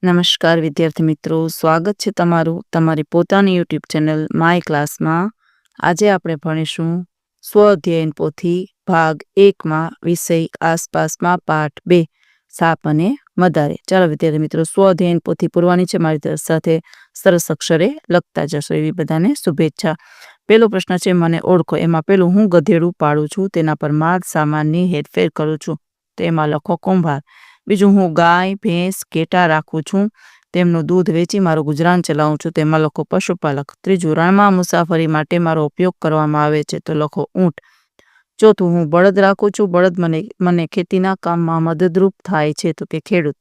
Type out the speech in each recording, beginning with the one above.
નમસ્કાર વિદ્યાર્થી મિત્રો, સ્વાગત છે તમારું તમારી પોતાની યુટ્યુબ ચેનલ માય ક્લાસમાં. આજે આપણે ભણીશું સ્વઅધ્યયન પોથી ભાગ 1માં વિષય આસપાસમાં પાઠ 2 સાપ અને મદારી. ચાલો વિદ્યાર્થી મિત્રો, સ્વઅધ્યયન પોથી પૂરવાની છે. મારી સાથે સરસ અક્ષરે લખતા જશો એવી બધાને શુભેચ્છા. પહેલો પ્રશ્ન છે, મને ઓળખો. એમાં પેલું, હું ગધેડું પાડું છું, તેના પર માલ સામાનની હેરફેર કરું છું, તો એમાં લખો કુંભાર. બીજું, હું ગાય ભેંસ ઘેટા રાખું છું, તેમનું દૂધ વેચી મારું ગુજરાન ચલાવું છું, તેમાં લખો પશુપાલક. ત્રીજું, રણમાં મુસાફરી માટે મારો ઉપયોગ કરવામાં આવે છે, તો લખો ઊંટ. ચોથું, હું બળદ રાખું છું, બળદ મને ખેતીના કામમાં મદદરૂપ થાય છે, તો કે ખેડૂત.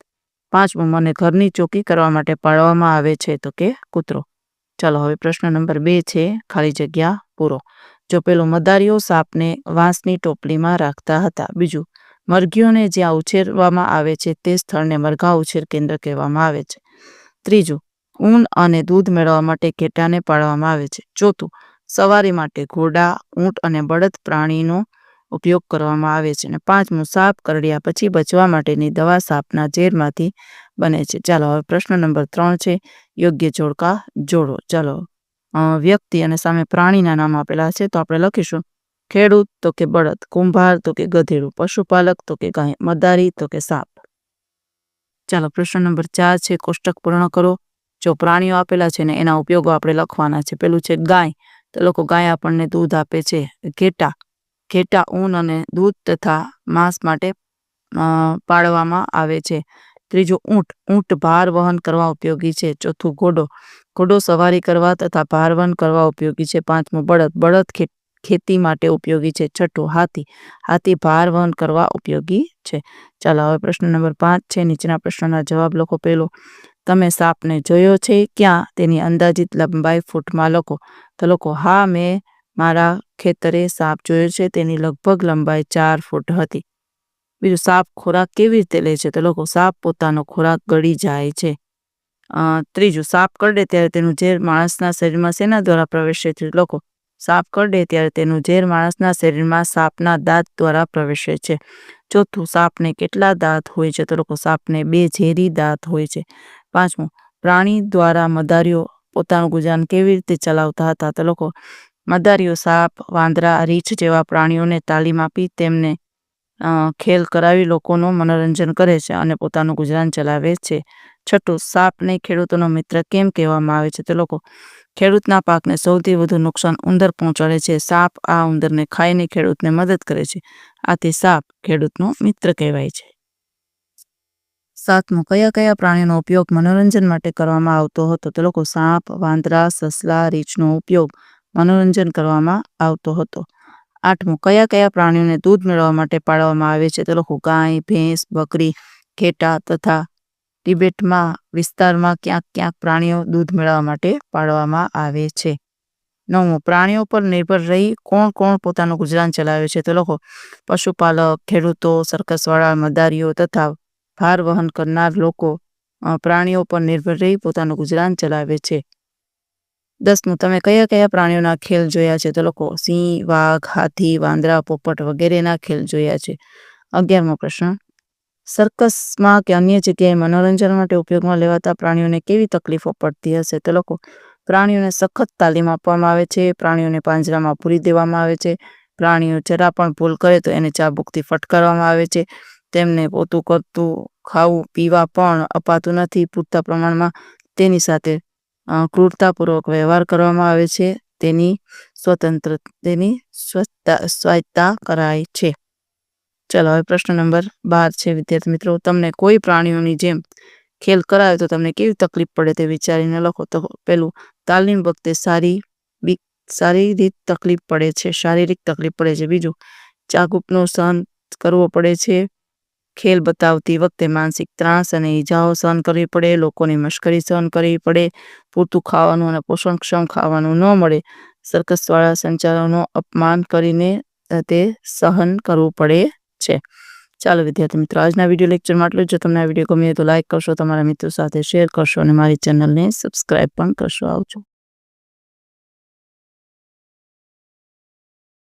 પાંચમું, મને ઘરની ચોકી કરવા માટે પાળવામાં આવે છે, તો કે કૂતરો. ચાલો હવે પ્રશ્ન નંબર 2 છે, ખાલી જગ્યા પૂરો. જો પેલું, મદારીઓ સાપને વાંસની ટોપલીમાં રાખતા હતા. બીજું, મરઘીઓને જ્યાં ઉછેરવામાં આવે છે તે સ્થળને મરઘા ઉછેર કેન્દ્ર કહેવામાં આવે છે. ત્રીજું, ઊન અને દૂધ મેળવવા માટે ઘેટાને પાળવામાં આવે છે. ચોથું, સવારી માટે ઘોડા ઊંટ અને બળદ પ્રાણીનો ઉપયોગ કરવામાં આવે છે. અને પાંચમું, સાપ કરડ્યા પછી બચવા માટેની દવા સાપના ઝેરમાંથી બને છે. ચાલો હવે પ્રશ્ન નંબર 3 છે, યોગ્ય જોડકા જોડો. ચાલો, વ્યક્તિ અને સામે પ્રાણીના નામ આપેલા છે, તો આપણે લખીશું ખેડૂત તો કે બળદ, કુંભાર તો કે ગધેડું, પશુપાલક તો કે ગાય, મદારી તો કે સાપ. ચાલો પ્રશ્ન નંબર 4 છે, કોષ્ટક પૂર્ણ કરો. જો પ્રાણીઓ આપેલા છે ને એના ઉપયોગો આપણે લખવાના છે. પેલું છે ગાય, તો લોકો ગાય આપણને દૂધ આપે છે. ઘેટા ઊન અને દૂધ તથા માંસ માટે પાળવામાં આવે છે. ત્રીજું, ઊંટ ભાર વહન કરવા ઉપયોગી છે. ચોથું, ઘોડો સવારી કરવા તથા ભાર વહન કરવા ઉપયોગી છે. પાંચમું, બળદ ખેતી માટે ઉપયોગી છે. છઠ્ઠું, હાથી ભાર વહન કરવા ઉપયોગી છે. ચાલો હવે પ્રશ્ન નંબર 5 છે, નીચેના પ્રશ્નના જવાબ લખો. પહેલો, તમે સાપને જોયો છે ક્યાં? તેની અંદાજિત લંબાઈ ફૂટમાં લખો. તો લખો, હા, મેં મારા ખેતરે સાપ જોયો છે, તેની લગભગ લંબાઈ 4 ફૂટ હતી. બીજું, સાપ ખોરાક કેવી રીતે લે છે? તો લખો, સાપ પોતાનો ખોરાક ગળી જાય છે. ત્રીજું, સાપ કરડે ત્યારે તેનું ઝેર માણસના શરીરમાં શેના દ્વારા પ્રવેશે છે? લખો, સાપ કરડે ત્યારે તેનું ઝેર માણસના શરીરમાં સાપના દાંત દ્વારા પ્રવેશે છે. ચોથું, સાપને કેટલા દાંત હોય છે? તો લખો, સાપને 2 ઝેરી દાંત હોય છે. પાંચમું, પ્રાણી દ્વારા મદારીઓ પોતાનું ગુજરાન કેવી રીતે ચલાવતા હતા? તો લખો, મદારીઓ સાપ, વાંદરા, રીંછ જેવા પ્રાણીઓને તાલીમ આપી તેમને ખેલ કરાવી લોકોનું મનોરંજન કરે છે અને પોતાનું ગુજરાન ચલાવે છે. છઠ્ઠું, સાપને ખેડૂતોનો મિત્ર કેમ કહેવામાં આવે છે? તો લોકો, ખેડૂતના પાકને સૌથી વધુ નુકસાન ઉંદર પહોંચાડે છે. સાપ આ ઉંદરને ખાઈને ખેડૂતને મદદ કરે છે, આથી સાપ ખેડૂતનો મિત્ર કહેવાય છે. સાતમું, કયા કયા પ્રાણીઓનો ઉપયોગ મનોરંજન માટે કરવામાં આવતો હતો? તો લોકો, સાપ, વાંદરા, સસલા, રીંછનો ઉપયોગ મનોરંજન કરવામાં આવતો હતો. આઠમું, કયા કયા પ્રાણીઓને દૂધ મેળવવા માટે પાળવામાં આવે છે? તો લોકો, ગાય ભેંસ બકરી ઘેટા તથા તિબેટમાં વિસ્તારમાં ક્યાંક પ્રાણીઓ દૂધ મેળવવા માટે પાળવામાં આવે છે. નવમું, પ્રાણીઓ પર નિર્ભર રહી કોણ પોતાનું ગુજરાન ચલાવે છે? તો લોકો, પશુપાલક, ખેડૂતો, સર્કસવાળા, મદારીઓ તથા ભાર વહન કરનાર લોકો પ્રાણીઓ પર નિર્ભર રહી પોતાનું ગુજરાન ચલાવે છે. 10મું, તમે કયા કયા પ્રાણીઓના ખેલ જોયા છે? તો લોકો, સિંહ, વાઘ, હાથી, વાંદરા, પોપટ વગેરેના ખેલ જોયા છે. 11મો પ્રશ્ન, સર્કસમાં કે અન્ય જગ્યાએ મનોરંજન માટે ઉપયોગમાં લેવાતા પ્રાણીઓને કેવી તકલીફો પડતી હશે? તો લોકો, પ્રાણીઓને સખત તાલીમ આપવામાં આવે છે, પ્રાણીઓને પાંજરામાં પૂરી દેવામાં આવે છે, પ્રાણીઓ જરા પણ ભૂલ કરે તો એને ચાબુકથી ફટકારવામાં આવે છે, તેમને પોતું કરતું ખાવું પીવા પણ અપાતું નથી પૂરતા પ્રમાણમાં, તેની સાથે ક્રૂરતાપૂર્વક વ્યવહાર કરવામાં આવે છે, તેની સ્વાયત્તા કરાય છે. ચાલો હવે પ્રશ્ન નંબર 12 છે, વિદ્યાર્થી મિત્રો, તમને કોઈ પ્રાણીઓની જેમ ખેલ કરાવે તો તમને કેવી તકલીફ પડે તે વિચારીને લખો. તો પેલું, તાલીમ વખતે શારીરિક તકલીફ પડે છે. બીજું, ચાબુકનો સહન કરવો પડે છે. ખેલ બતાવતી વખતે માનસિક ત્રાસ અને ઈજાઓ સહન કરવી પડે, લોકોની મશ્કરી સહન કરવી પડે, પૂરતું ખાવાનું અને પોષણક્ષમ ખાવાનું ન મળે, સર્કસવાળા સંચાલકોનું અપમાન કરીને તે સહન કરવું પડે છે. ચાલો વિદ્યાર્થી મિત્રો, આજના વિડીયો લેક્ચરમાં આટલું જ. જો તમને આ વિડીયો ગમ્યો તો લાઇક કરશો, તમારા મિત્રો સાથે શેર કરશો અને મારી ચેનલને સબસ્ક્રાઈબ પણ કરશો. આવજો.